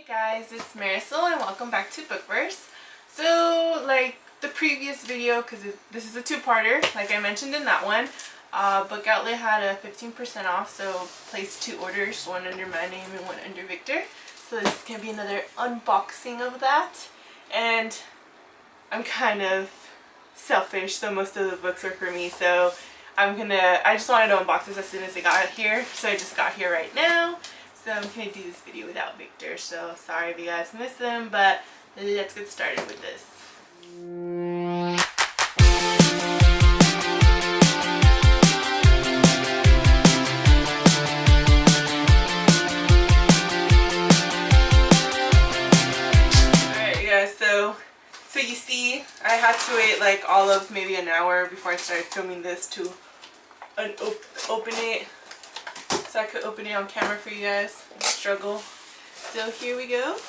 Guys, it's Marisol and welcome back to Bookverse. So like the previous video, because this is a two-parter, like I mentioned in that one, Book Outlet had a 15% off, so placed 2 orders, one under my name and one under Victor. So this can be another unboxing of that. And I'm kind of selfish, so most of the books are for me, so I just wanted to unbox this as soon as I got here, so I just got here right now. So I'm going to do this video without Victor, so sorry if you guys miss him, but let's get started with this. Alright guys, so you see I had to wait like all of maybe an hour before I started filming this to open it. So I could open it on camera for you guys. Struggle. So here we go. Let's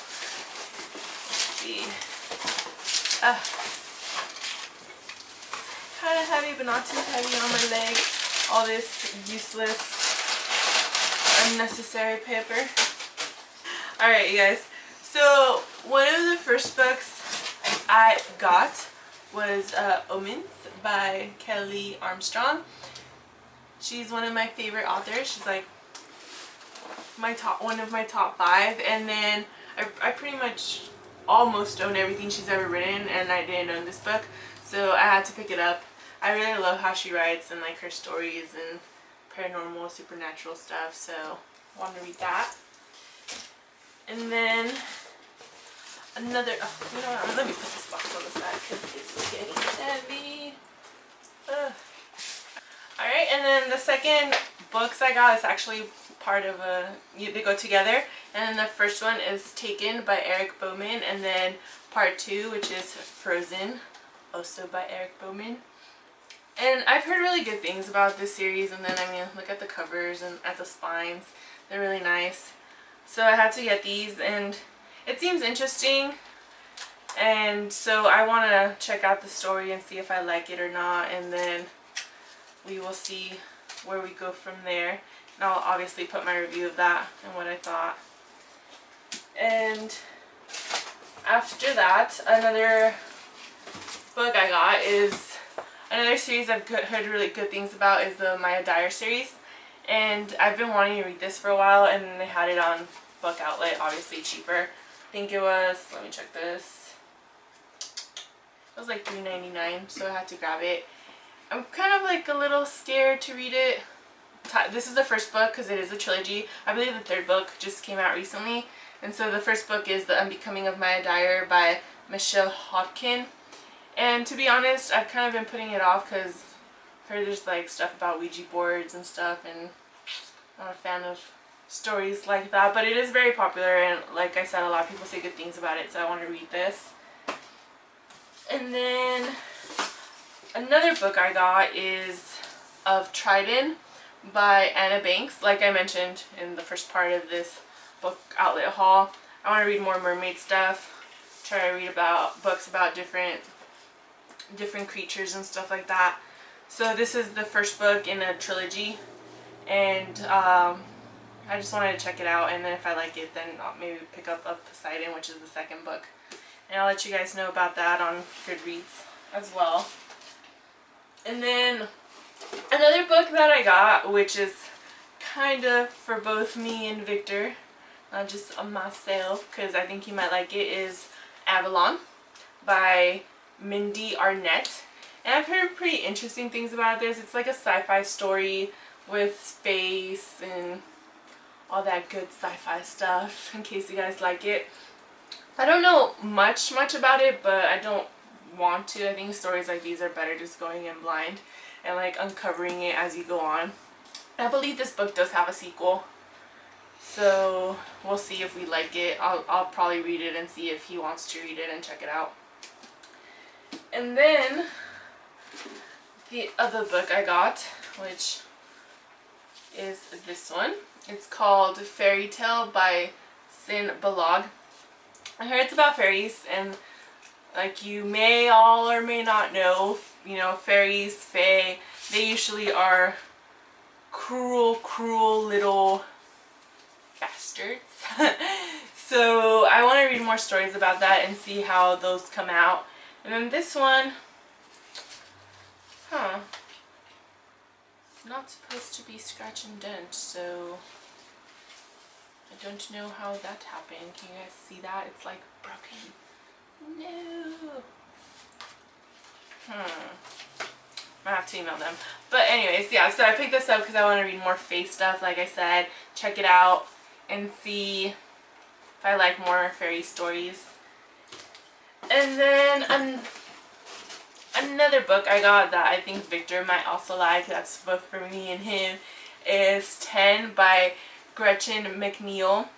see. Kind of heavy, but not too heavy on my leg. All this useless, unnecessary paper. Alright, you guys. So one of the first books I got was Omens by Kelly Armstrong. She's one of my favorite authors. She's like one of my top 5, and then I pretty much almost own everything she's ever written, and I didn't own this book, so I had to pick it up. I really love how she writes and like her stories and paranormal, supernatural stuff, so I wanted to read that. And then another, you know what, let me put this box on the side because it's getting heavy. Alright, and then the second books I got is actually part of they go together. And then the first one is Taken by Eric Bowman, and then part 2, which is Frozen, also by Eric Bowman. And I've heard really good things about this series, and then I mean, look at the covers and at the spines. They're really nice. So I had to get these, and it seems interesting. And so I want to check out the story and see if I like it or not, and then we will see where we go from there. And I'll obviously put my review of that and what I thought. And after that, another book I got is another series I've heard really good things about, is the Maya Dyer series. And I've been wanting to read this for a while, and they had it on Book Outlet, obviously cheaper. I think it was, let me check this, it was like $3.99, so I had to grab it. I'm kind of like a little scared to read it. This is the first book because it is a trilogy. I believe the third book just came out recently. And so the first book is The Unbecoming of Maya Dyer by Michelle Hodkin. And to be honest, I've kind of been putting it off because I've heard there's like stuff about Ouija boards and stuff, and I'm not a fan of stories like that. But it is very popular, and like I said, a lot of people say good things about it, so I want to read this. And then another book I got is Of Trident by Anna Banks. Like I mentioned in the first part of this Book Outlet haul, I want to read more mermaid stuff, try to read about books about different creatures and stuff like that. So this is the first book in a trilogy, and I just wanted to check it out, and then if I like it, then I'll maybe pick up Of Poseidon, which is the second book, and I'll let you guys know about that on Goodreads as well. And then another book that I got, which is kind of for both me and Victor, not just myself, because I think you might like it, is Avalon by Mindy Arnett. And I've heard pretty interesting things about this. It's like a sci-fi story with space and all that good sci-fi stuff, in case you guys like it. I don't know much about it, but I don't want to. I think stories like these are better just going in blind and like uncovering it as you go on. I believe this book does have a sequel, so we'll see if we like it. I'll probably read it and see if he wants to read it and check it out. And then the other book I got, which is this one. It's called Fairy Tale by Sin Balog. I heard it's about fairies, and like you may all or may not know, you know, fairies, fae, they usually are cruel little bastards. So read more stories about that and see how those come out. And then this one, it's not supposed to be scratch and dent, so I don't know how that happened. Can you guys see that? It's like broken. No. I have to email them. But anyways, yeah, so I picked this up because I want to read more Fae stuff, like I said. Check it out and see if I like more fairy stories. And then another book I got that I think Victor might also like, that's both for me and him, is 10 by Gretchen McNeil.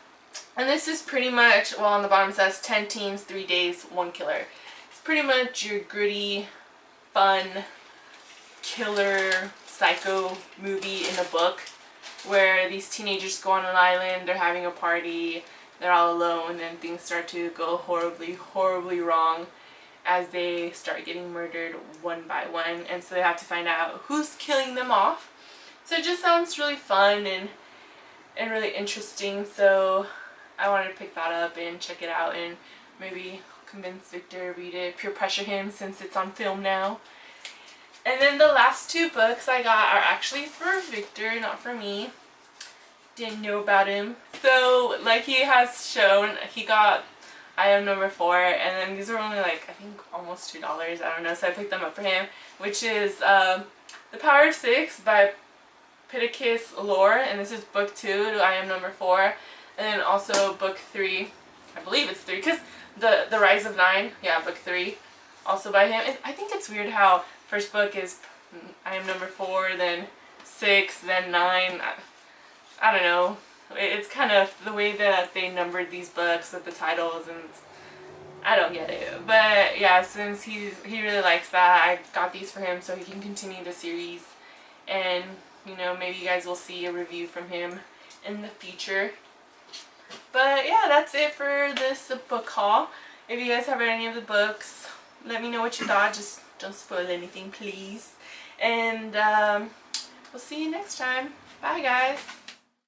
And this is pretty much, well, on the bottom it says 10 teens, 3 days, 1 killer. It's pretty much your gritty, fun, killer, psycho movie in a book where these teenagers go on an island, they're having a party, they're all alone, and things start to go horribly, horribly wrong as they start getting murdered one by one, and so they have to find out who's killing them off. So it just sounds really fun and really interesting, so I wanted to pick that up and check it out and maybe convince Victor to read it, peer pressure him since it's on film now. And then the last 2 books I got are actually for Victor, not for me. Didn't know about him. So, like he has shown, he got I Am Number 4, and then these are only like, I think almost $2, I don't know, so I picked them up for him, which is The Power of 6 by Pittacus Lore, and this is book 2 to I Am Number 4, and then also book 3, I believe it's 3, because the Rise of 9, yeah, book 3, also by him. I think it's weird how first book is I Am Number 4, then 6, then 9, I don't know. It's kind of the way that they numbered these books with the titles, and I don't get it. But yeah, since he really likes that, I got these for him so he can continue the series. And, you know, maybe you guys will see a review from him in the future. But yeah, that's it for this book haul. If you guys have read any of the books, let me know what you thought. Just don't spoil anything, please. And we'll see you next time. Bye, guys.